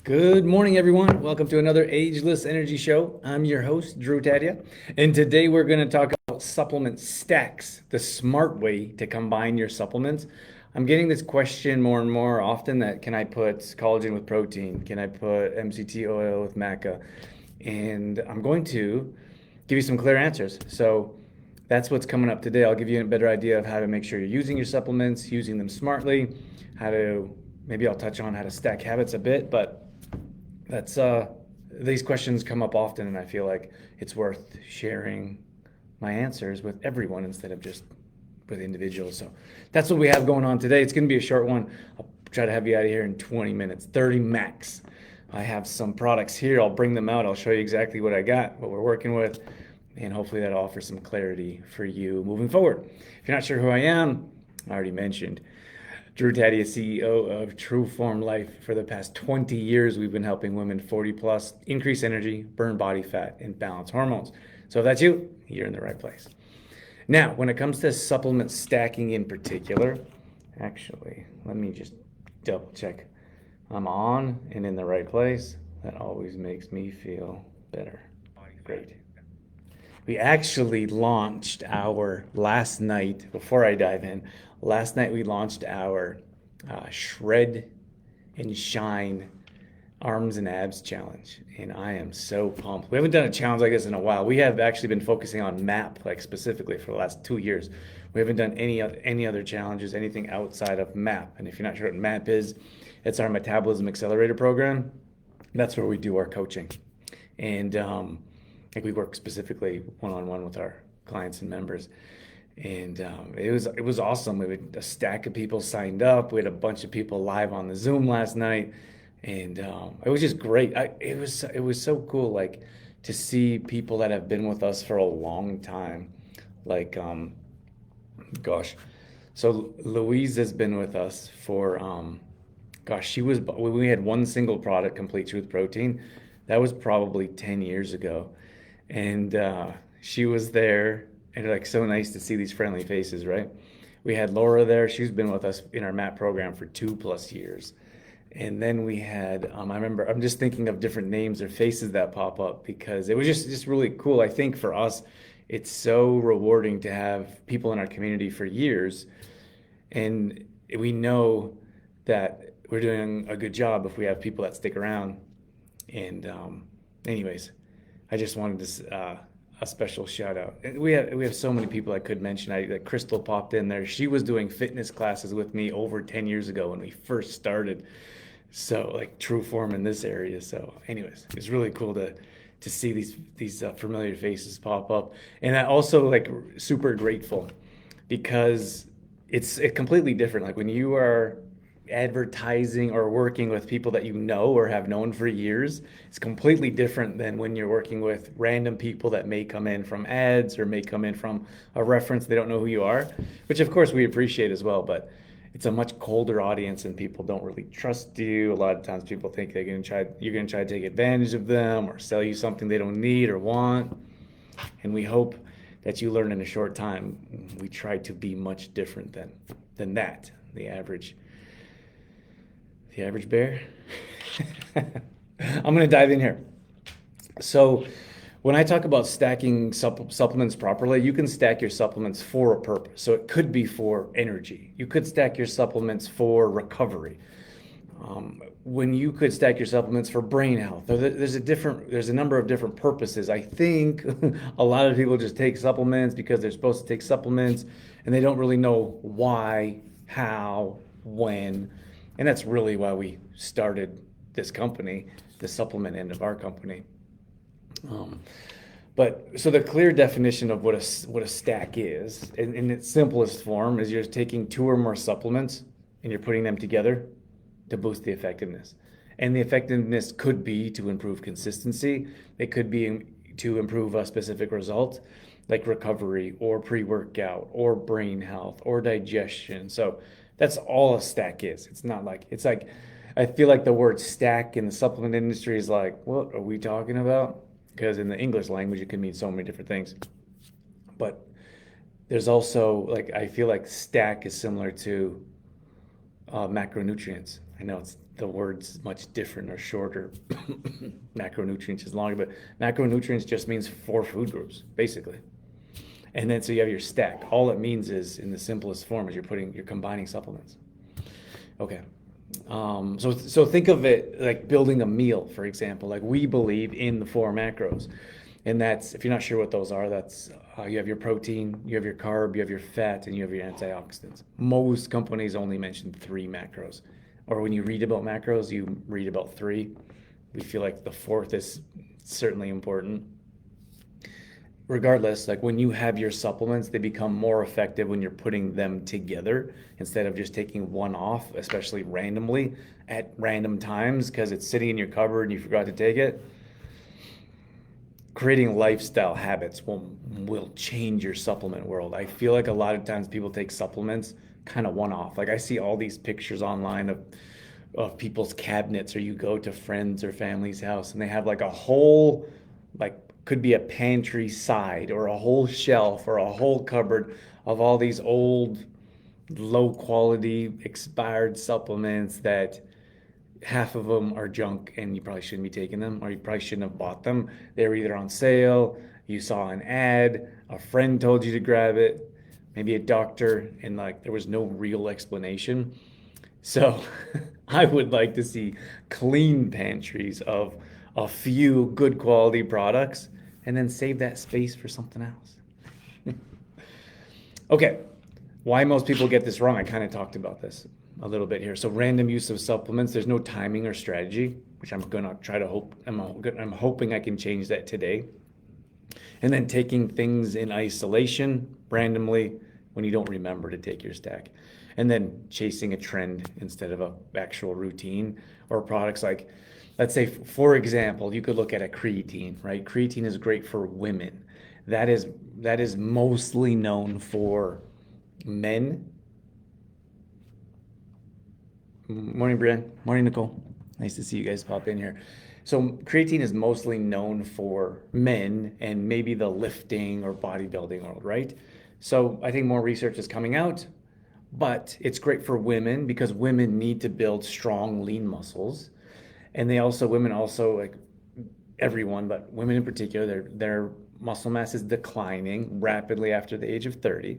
Good morning, everyone. Welcome to another Ageless Energy Show. I'm your host, Drew Tadia, and today we're going to talk about supplement stacks, the smart way to combine your supplements. I'm getting this question more and more often that can I put collagen with protein? Can I put MCT oil with maca? And I'm going to give you some clear answers. So that's what's coming up today. I'll give you a better idea of how to make sure you're using your supplements, using them smartly, maybe I'll touch on how to stack habits a bit, but that's these questions come up often, and I feel like it's worth sharing my answers with everyone instead of just with individuals. So that's what we have going on today. It's going to be a short one. I'll try to have you out of here in 20 minutes, 30 max. I have some products here. I'll bring them out. I'll show you exactly what I got, what we're working with, and hopefully that'll offer some clarity for you moving forward. If you're not sure who I am, I already mentioned. Drew Taddy is CEO of True Form Life. For the past 20 years, we've been helping women 40 plus increase energy, burn body fat, and balance hormones. So if that's you, you're in the right place. Now, when it comes to supplement stacking in particular, actually, let me just double check I'm on and in the right place. That always makes me feel better. Great. We actually launched our last night, before I dive in, last night we launched our Shred and Shine Arms and Abs Challenge. And I am so pumped. We haven't done a challenge like this in a while. We have actually been focusing on MAP, like specifically for the last 2 years. We haven't done any other challenges, anything outside of MAP. And if you're not sure what MAP is, it's our Metabolism Accelerator program. That's where we do our coaching. And like we work specifically one-on-one with our clients and members, and it was awesome. We had a stack of people signed up. We had a bunch of people live on the Zoom last night, and it was just great. It was so cool, like to see people that have been with us for a long time. Like, gosh, so Louise has been with us for gosh, she was when we had one single product, Complete Truth Protein. That was probably 10 years ago. And she was there, and like so nice to see these friendly faces, right? We had Laura there. She's been with us in our MAP program for 2+ years. And then we had, I remember, I'm just thinking of different names or faces that pop up because it was just really cool. I think for us, it's so rewarding to have people in our community for years. And we know that we're doing a good job if we have people that stick around. And anyways, I just wanted a special shout out. And we have so many people I could mention. Like Crystal popped in there. She was doing fitness classes with me over 10 years ago when we first started. So like true form in this area. So anyways, it's really cool to see these familiar faces pop up. And I also like super grateful because it's completely different. Like when you are advertising or working with people that you know or have known for years, it's completely different than when you're working with random people that may come in from ads or may come in from a reference they don't know who you are, which of course we appreciate as well, but it's a much colder audience and people don't really trust you. A lot of times people think you're going to try to take advantage of them or sell you something they don't need or want. And we hope that you learn in a short time. We try to be much different than that, the average bear. I'm going to dive in here. So, when I talk about stacking supplements properly, you can stack your supplements for a purpose. So, it could be for energy. You could stack your supplements for recovery. When you could stack your supplements for brain health, there's a number of different purposes. I think a lot of people just take supplements because they're supposed to take supplements and they don't really know why, how, when. And that's really why we started this company, the supplement end of our company. But so the clear definition of what a stack is, in its simplest form, is you're taking two or more supplements and you're putting them together to boost the effectiveness. And the effectiveness could be to improve consistency. It could be to improve a specific result, like recovery or pre-workout or brain health or digestion. So that's all a stack is. It's like I feel like the word stack in the supplement industry is like, what are we talking about? Because in the English language, it can mean so many different things. But there's also like I feel like stack is similar to macronutrients. I know the word's much different or shorter. Macronutrients is longer, but macronutrients just means 4 food groups, basically. And then so you have your stack. All it means is, in the simplest form, is you're combining supplements. Okay. So think of it like building a meal, for example. Like, we believe in the 4 macros. And that's, if you're not sure what those are, that's you have your protein, you have your carb, you have your fat, and you have your antioxidants. Most companies only mention 3 macros. Or when you read about macros, you read about 3. We feel like the 4th is certainly important. Regardless, like, when you have your supplements, they become more effective when you're putting them together instead of just taking one off, especially randomly at random times because it's sitting in your cupboard and you forgot to take it. Creating lifestyle habits will change your supplement world. I feel like a lot of times people take supplements kind of one off. Like, I see all these pictures online of people's cabinets, or you go to friends or family's house and they have like a whole, like, could be a pantry side or a whole shelf or a whole cupboard of all these old, low quality, expired supplements that half of them are junk and you probably shouldn't be taking them, or you probably shouldn't have bought them. They were either on sale, you saw an ad, a friend told you to grab it, maybe a doctor, and like there was no real explanation. So I would like to see clean pantries of a few good quality products and then save that space for something else. Okay, why most people get this wrong. I kind of talked about this a little bit here. So random use of supplements, there's no timing or strategy, which I'm going to try to I'm hoping I can change that today. And then taking things in isolation randomly when you don't remember to take your stack. And then chasing a trend instead of a actual routine or products. Like, let's say, for example, you could look at a creatine, right? Creatine is great for women. That is mostly known for men. Morning, Brian. Morning, Nicole. Nice to see you guys pop in here. So creatine is mostly known for men and maybe the lifting or bodybuilding world, right? So I think more research is coming out, but it's great for women because women need to build strong, lean muscles. And women also, like everyone, but women in particular, their muscle mass is declining rapidly after the age of 30.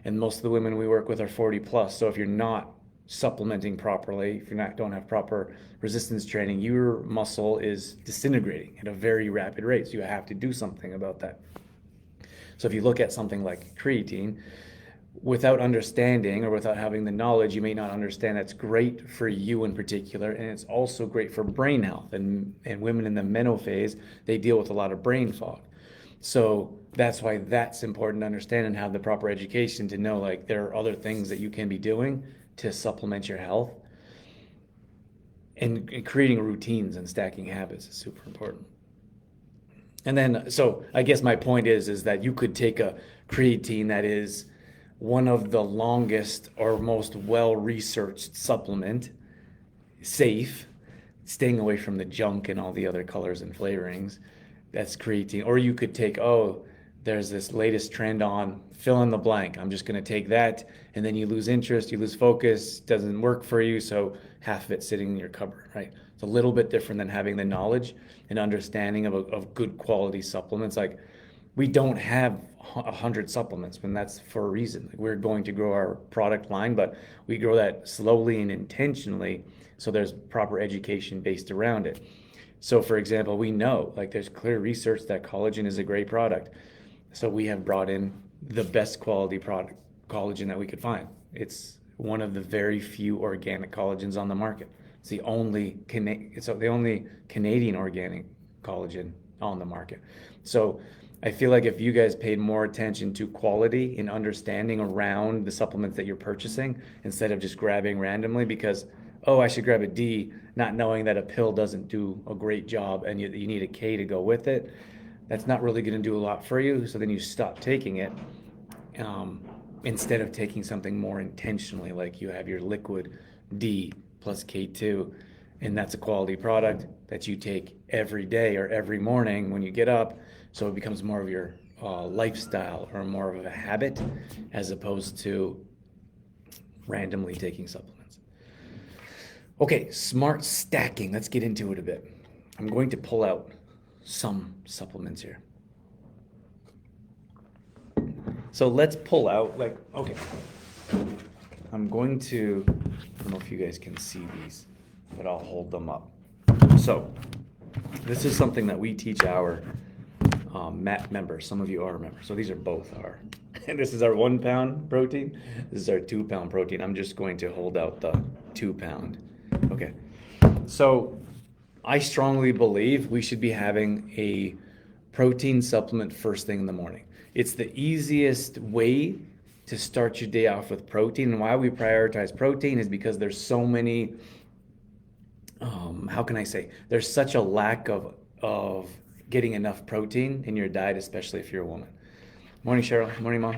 And most of the women we work with are 40 plus. So if you're not supplementing properly, if you don't have proper resistance training, your muscle is disintegrating at a very rapid rate. So you have to do something about that. So if you look at something like creatine, without understanding or without having the knowledge, you may not understand that's great for you in particular, and it's also great for brain health. And women in the menopause, they deal with a lot of brain fog. So that's why that's important to understand and have the proper education to know, like, there are other things that you can be doing to supplement your health. And creating routines and stacking habits is super important. And then, so I guess my point is that you could take a creatine that is one of the longest or most well-researched supplement, safe, staying away from the junk and all the other colors and flavorings. That's creatine. Or you could take, there's this latest trend on fill in the blank. I'm just going to take that, and then you lose interest, you lose focus, doesn't work for you, so half of it's sitting in your cupboard, right? It's a little bit different than having the knowledge and understanding of good quality supplements. Like, we don't have 100 supplements, and that's for a reason. Like, we're going to grow our product line, but we grow that slowly and intentionally, so there's proper education based around it. So for example, we know, like, there's clear research that collagen is a great product. So we have brought in the best quality product, collagen, that we could find. It's one of the very few organic collagens on the market. It's the only Canadian organic collagen on the market. So I feel like if you guys paid more attention to quality and understanding around the supplements that you're purchasing, instead of just grabbing randomly because, I should grab a D, not knowing that a pill doesn't do a great job and you need a K to go with it, that's not really going to do a lot for you. So then you stop taking it instead of taking something more intentionally, like you have your liquid D plus K2, and that's a quality product that you take every day or every morning when you get up. So it becomes more of your lifestyle or more of a habit as opposed to randomly taking supplements. Okay, smart stacking. Let's get into it a bit. I'm going to pull out some supplements here. So let's pull out, like, okay. I'm going to, I don't know if you guys can see these, but I'll hold them up. So this is something that we teach our MAT members. Some of you are members. So these are both our, and this is our 1 pound protein. This is our 2 pound protein. I'm just going to hold out the 2 pound. Okay. So I strongly believe we should be having a protein supplement first thing in the morning. It's the easiest way to start your day off with protein. And why we prioritize protein is because there's so many, how can I say, there's such a lack of getting enough protein in your diet, especially if you're a woman. Morning, Cheryl. Morning, Mom.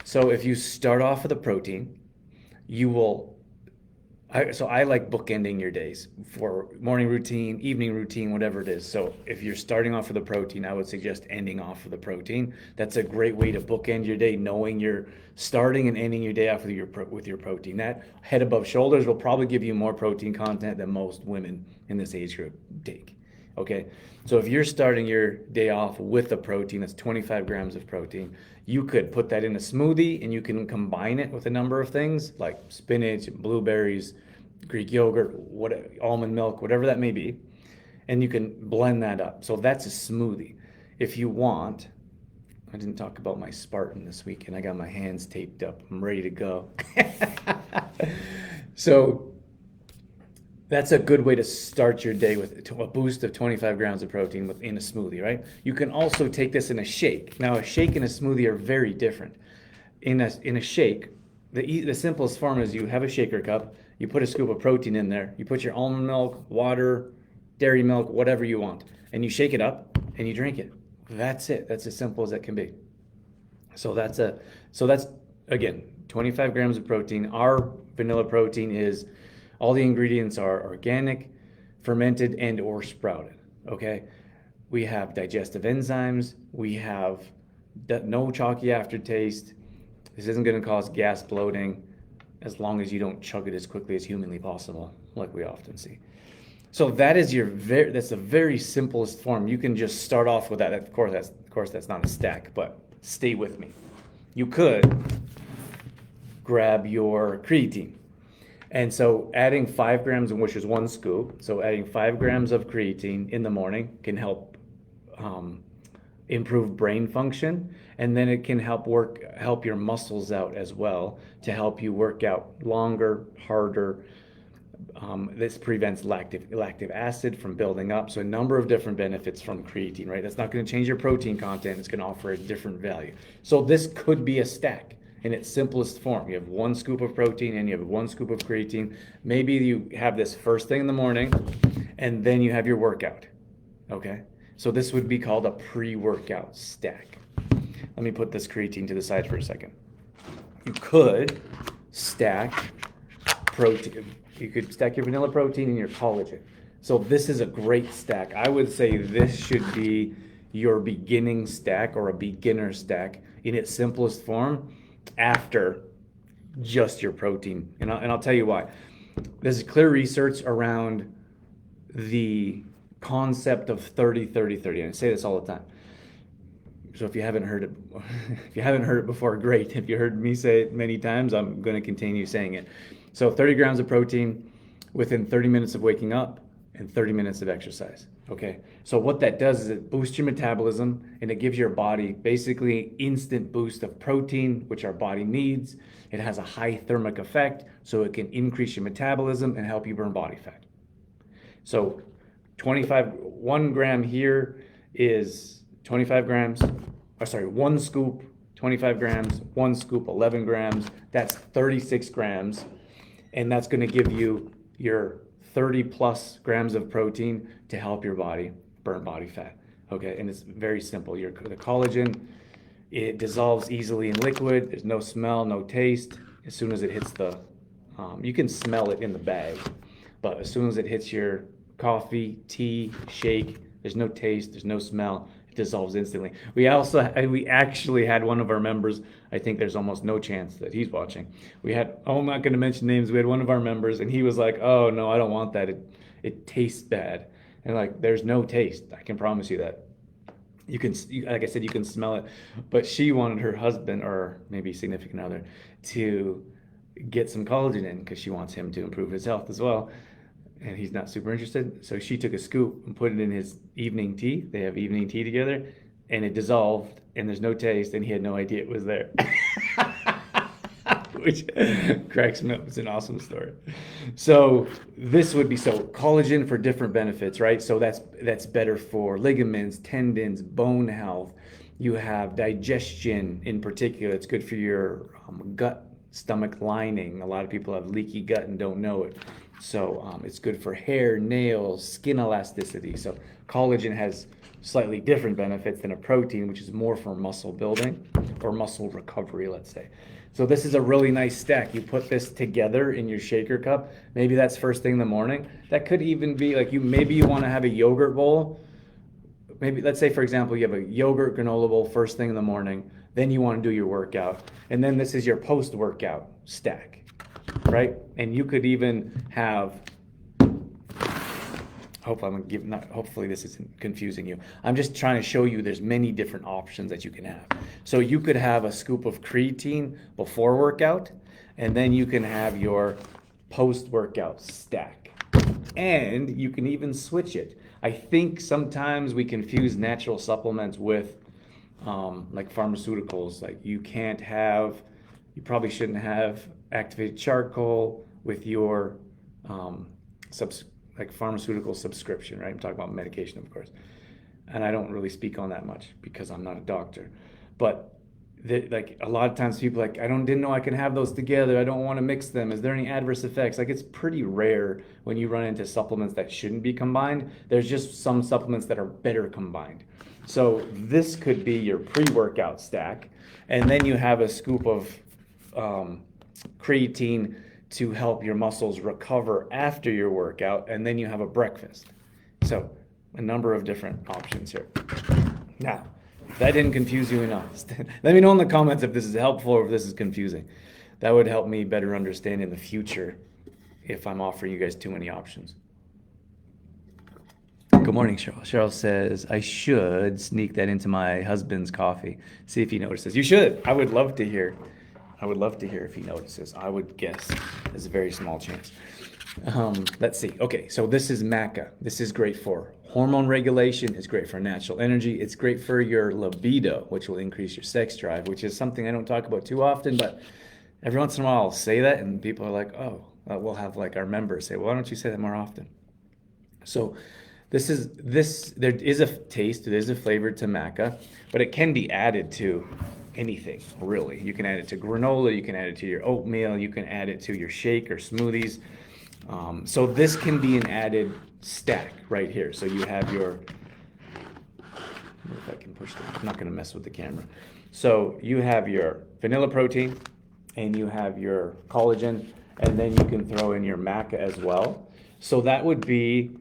So if you start off with a protein, you will, so I like bookending your days for morning routine, evening routine, whatever it is. So if you're starting off with a protein, I would suggest ending off with a protein. That's a great way to bookend your day, knowing you're starting and ending your day off with your protein. That head above shoulders will probably give you more protein content than most women in this age group take. Okay, so if you're starting your day off with a protein, that's 25 grams of protein, you could put that in a smoothie and you can combine it with a number of things like spinach, blueberries, Greek yogurt, almond milk, whatever that may be, and you can blend that up. So that's a smoothie. If you want, I didn't talk about my Spartan this weekend. I got my hands taped up. I'm ready to go. So that's a good way to start your day with a boost of 25 grams of protein within a smoothie, right? You can also take this in a shake. Now, a shake and a smoothie are very different. In a shake, the simplest form is you have a shaker cup, you put a scoop of protein in there, you put your almond milk, water, dairy milk, whatever you want, and you shake it up and you drink it. That's it. That's as simple as that can be. So that's again, 25 grams of protein. Our vanilla protein is, all the ingredients are organic, fermented, and or sprouted, okay? We have digestive enzymes. We have no chalky aftertaste. This isn't gonna cause gas, bloating, as long as you don't chug it as quickly as humanly possible, like we often see. So that is that's the very simplest form. You can just start off with that. Of course, that's not a stack, but stay with me. You could grab your creatine. And so adding 5 grams, which is 1 scoop, so adding 5 grams of creatine in the morning can help improve brain function, and then it can help your muscles out as well to help you work out longer, harder. This prevents lactic acid from building up. So a number of different benefits from creatine, right? That's not going to change your protein content. It's going to offer a different value. So this could be a stack in its simplest form. You have 1 scoop of protein and you have 1 scoop of creatine. Maybe you have this first thing in the morning and then you have your workout, okay? So this would be called a pre-workout stack. Let me put this creatine to the side for a second. You could stack protein. You could stack your vanilla protein and your collagen. So this is a great stack. I would say this should be your beginning stack or a beginner stack in its simplest form after just your protein. And I'll tell you why. There's clear research around the concept of 30-30-30. And I say this all the time. So if you haven't heard it before, great. If you heard me say it many times, I'm going to continue saying it. So 30 grams of protein within 30 minutes of waking up and 30 minutes of exercise. Okay. So what that does is it boosts your metabolism and it gives your body basically instant boost of protein, which our body needs. It has a high thermic effect, so it can increase your metabolism and help you burn body fat. So 1 gram here is 25 grams, 1 scoop, 25 grams, 1 scoop, 11 grams, that's 36 grams. And that's going to give you your 30 plus grams of protein to help your body burn body fat. Okay, and it's very simple. The collagen, it dissolves easily in liquid. There's no smell, no taste. As soon as it hits you can smell it in the bag, but as soon as it hits your coffee, tea, shake, there's no taste, there's no smell. It dissolves instantly. We actually had one of our members. I think there's almost no chance that he's watching. We had, oh, I'm not going to mention names. We had one of our members, and he was like, "Oh no, I don't want that. It tastes bad." And like, there's no taste. I can promise you that. Like I said, you can smell it. But she wanted her husband, or maybe significant other, to get some collagen in because she wants him to improve his health as well. And he's not super interested. So she took a scoop and put it in his evening tea. They have evening tea together, and it dissolved, and there's no taste, and he had no idea it was there. Which cracks me up. It's an awesome story. So this would be, so collagen for different benefits, right? So that's better for ligaments, tendons, bone health. You have digestion in particular. It's good for your gut, stomach lining. A lot of people have leaky gut and don't know it. So it's good for hair, nails, skin elasticity. So collagen has slightly different benefits than a protein, which is more for muscle building or muscle recovery, let's say. So this is a really nice stack. You put this together in your shaker cup. Maybe that's first thing in the morning. That could even be like maybe you want to have a yogurt bowl. Maybe let's say, for example, you have a yogurt granola bowl first thing in the morning. Then you want to do your workout. And then this is your post-workout stack, right? And you could even have, hopefully this isn't confusing you. I'm just trying to show you there's many different options that you can have. So you could have a scoop of creatine before workout, and then you can have your post-workout stack. And you can even switch it. I think sometimes we confuse natural supplements with like pharmaceuticals. Like you probably shouldn't have activated charcoal with your like pharmaceutical subscription, right? I'm talking about medication, of course. And I don't really speak on that much because I'm not a doctor. But like a lot of times people are like, didn't know I can have those together. I don't want to mix them. Is there any adverse effects? Like it's pretty rare when you run into supplements that shouldn't be combined. There's just some supplements that are better combined. So this could be your pre-workout stack. And then you have a scoop of creatine to help your muscles recover after your workout, and then you have a breakfast. So a number of different options here. Now, if that didn't confuse you enough, let me know in the comments if this is helpful or if this is confusing. That would help me better understand in the future if I'm offering you guys too many options. Good morning, Cheryl. Cheryl says, I should sneak that into my husband's coffee. See if he notices. You should. I would love to hear if he notices. I would guess there's a very small chance. Let's see. Okay, so this is maca. This is great for hormone regulation. It's great for natural energy. It's great for your libido, which will increase your sex drive, which is something I don't talk about too often, but every once in a while I'll say that and people are like, oh, we'll have like our members say, well, why don't you say that more often? So there is a taste, there is a flavor to maca, but it can be added to anything, really. You can add it to granola, you can add it to your oatmeal, you can add it to your shake or smoothies. So this can be an added stack right here. So you have your, if I can push that, I'm not gonna mess with the camera. So you have your vanilla protein and you have your collagen, and then you can throw in your maca as well. So that would be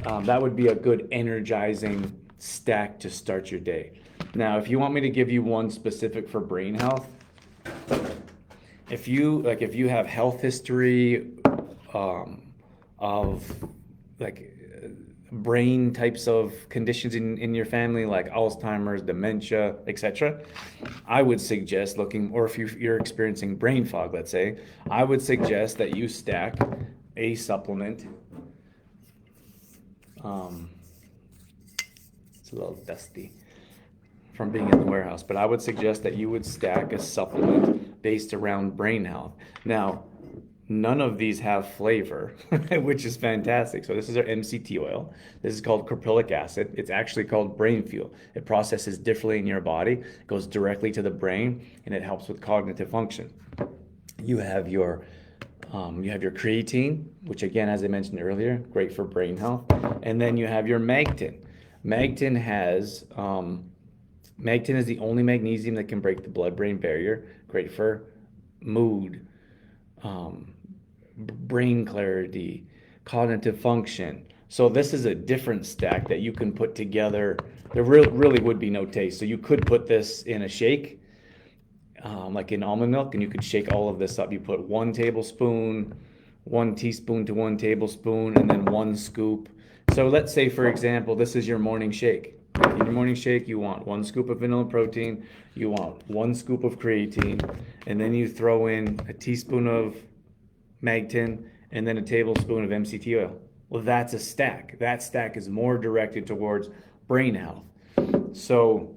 a good energizing stack to start your day. Now, if you want me to give you one specific for brain health, if you have health history of like brain types of conditions in your family, like Alzheimer's, dementia, etc., I would suggest or if you're experiencing brain fog, let's say, I would suggest that you stack a supplement. It's a little dusty from being in the warehouse, but I would suggest that you would stack a supplement based around brain health. Now, none of these have flavor, which is fantastic. So this is our MCT oil. This is called caprylic acid. It's actually called brain fuel. It processes differently in your body, goes directly to the brain, and it helps with cognitive function. You have your creatine, which again, as I mentioned earlier, great for brain health. And then you have your Magtin. Magtin is the only magnesium that can break the blood-brain barrier. Great for mood, brain clarity, cognitive function, So this is a different stack that you can put together. There really would be no taste. So you could put this in a shake, like in almond milk, and you could shake all of this up. You put 1 tablespoon, 1 teaspoon to 1 tablespoon, and then 1 scoop. So let's say, for example, this is your morning shake. In your morning shake, you want 1 scoop of vanilla protein, you want 1 scoop of creatine, and then you throw in a teaspoon of Magtin, and then a tablespoon of MCT oil. Well, that's a stack. That stack is more directed towards brain health. So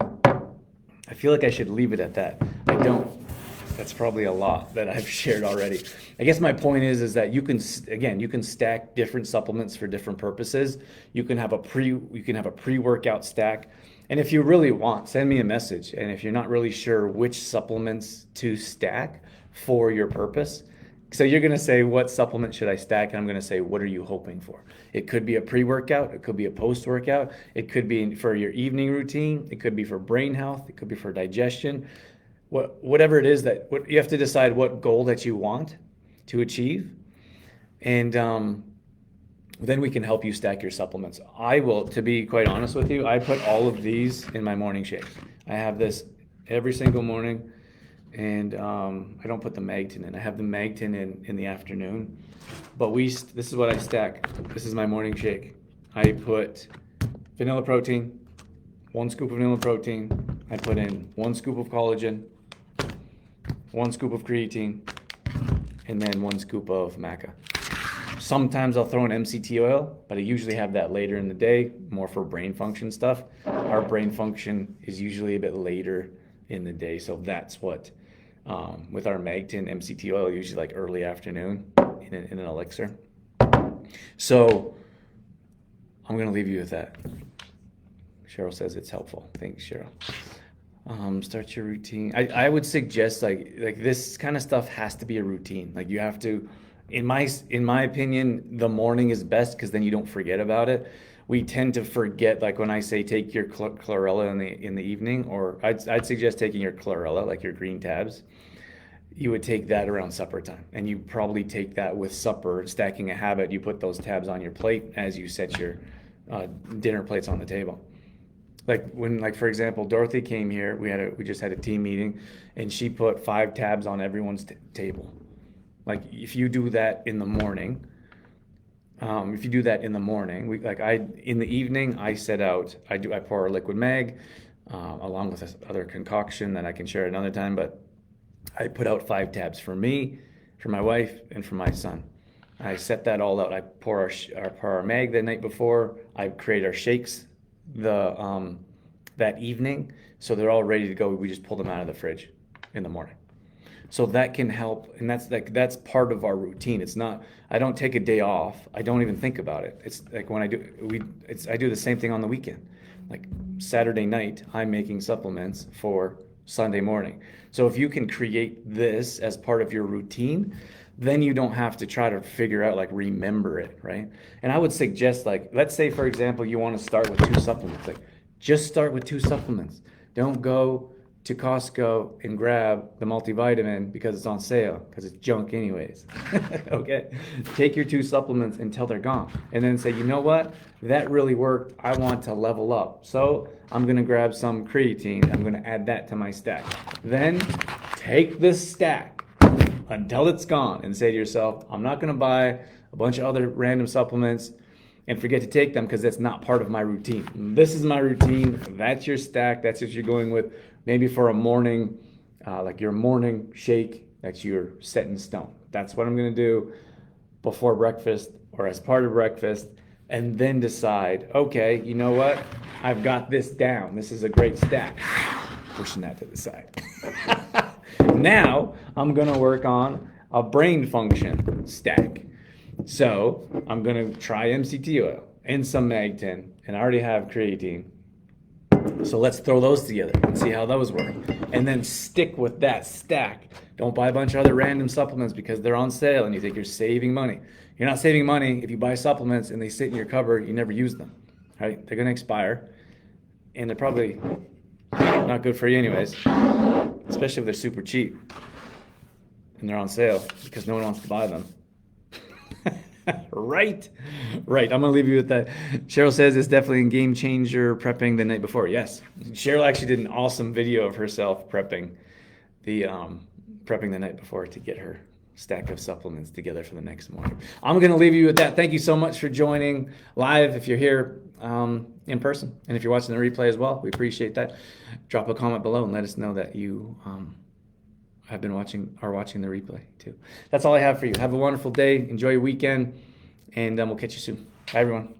I feel like I should leave it at that. I don't. That's probably a lot that I've shared already. I guess my point is that you can stack different supplements for different purposes. You can have a pre-workout stack. And if you really want, send me a message. And if you're not really sure which supplements to stack for your purpose, so you're going to say, what supplement should I stack? And I'm going to say, what are you hoping for? It could be a pre-workout. It could be a post-workout. It could be for your evening routine. It could be for brain health. It could be for digestion. Whatever it is that you have to decide what goal that you want to achieve. And then we can help you stack your supplements. I will, to be quite honest with you, I put all of these in my morning shakes. I have this every single morning. And I don't put the Magtin in. I have the Magtin in the afternoon. But this is what I stack. This is my morning shake. I put vanilla protein, 1 scoop of vanilla protein. I put in 1 scoop of collagen, 1 scoop of creatine, and then 1 scoop of maca. Sometimes I'll throw in MCT oil, but I usually have that later in the day, more for brain function stuff. Our brain function is usually a bit later in the day, so that's what with our Magtin MCT oil, usually like early afternoon in an elixir. So I'm going to leave you with that. Cheryl says it's helpful. Thanks, Cheryl. Start your routine. I would suggest like this kind of stuff has to be a routine. Like you have to, in my opinion, the morning is best because then you don't forget about it. We tend to forget, like when I say take your chlorella in the evening, or I'd suggest taking your chlorella, like your green tabs. You would take that around supper time, and you probably take that with supper, stacking a habit. You put those tabs on your plate as you set your dinner plates on the table. Like for example, Dorothy came here. We just had a team meeting, and she put 5 tabs on everyone's table. Like if you do that in the morning. In the evening, I set out, I pour a liquid mag, along with this other concoction that I can share another time, but I put out 5 tabs for me, for my wife, and for my son. I set that all out. I pour our mag the night before. I create our shakes that evening, so they're all ready to go. We just pull them out of the fridge in the morning. So that can help, and that's part of our routine. It's not, I don't take a day off. I don't even think about it. It's like when I do the same thing on the weekend. Like Saturday night, I'm making supplements for Sunday morning. So if you can create this as part of your routine, then you don't have to try to figure out, like, remember it, right? And I would suggest, like, let's say, for example, you want to start with 2 supplements. Like, just start with 2 supplements. Don't go to Costco and grab the multivitamin because it's on sale, because it's junk anyways. Okay? Take your 2 supplements until they're gone. And then say, you know what? That really worked. I want to level up. So I'm going to grab some creatine. I'm going to add that to my stack. Then take this stack until it's gone and say to yourself, I'm not going to buy a bunch of other random supplements and forget to take them because that's not part of my routine. This is my routine. That's your stack. That's what you're going with. Maybe for a morning, like your morning shake, that's your set in stone. That's what I'm going to do before breakfast or as part of breakfast, and then decide, okay, you know what? I've got this down. This is a great stack. Pushing that to the side. Now I'm going to work on a brain function stack. So I'm going to try MCT oil and some Magtin, and I already have creatine. So let's throw those together and see how those work. And then stick with that stack. Don't buy a bunch of other random supplements because they're on sale and you think you're saving money. You're not saving money if you buy supplements and they sit in your cupboard, you never use them. Right? They're going to expire. And they're probably not good for you anyways, especially if they're super cheap and they're on sale because no one wants to buy them. Right? Right. I'm going to leave you with that. Cheryl says it's definitely a game changer prepping the night before. Yes. Cheryl actually did an awesome video of herself the prepping the night before to get her stack of supplements together for the next morning. I'm going to leave you with that. Thank you so much for joining live if you're here in person. And if you're watching the replay as well, we appreciate that. Drop a comment below and let us know that you have been are watching the replay too. That's all I have for you. Have a wonderful day. Enjoy your weekend. And we'll catch you soon. Bye, everyone.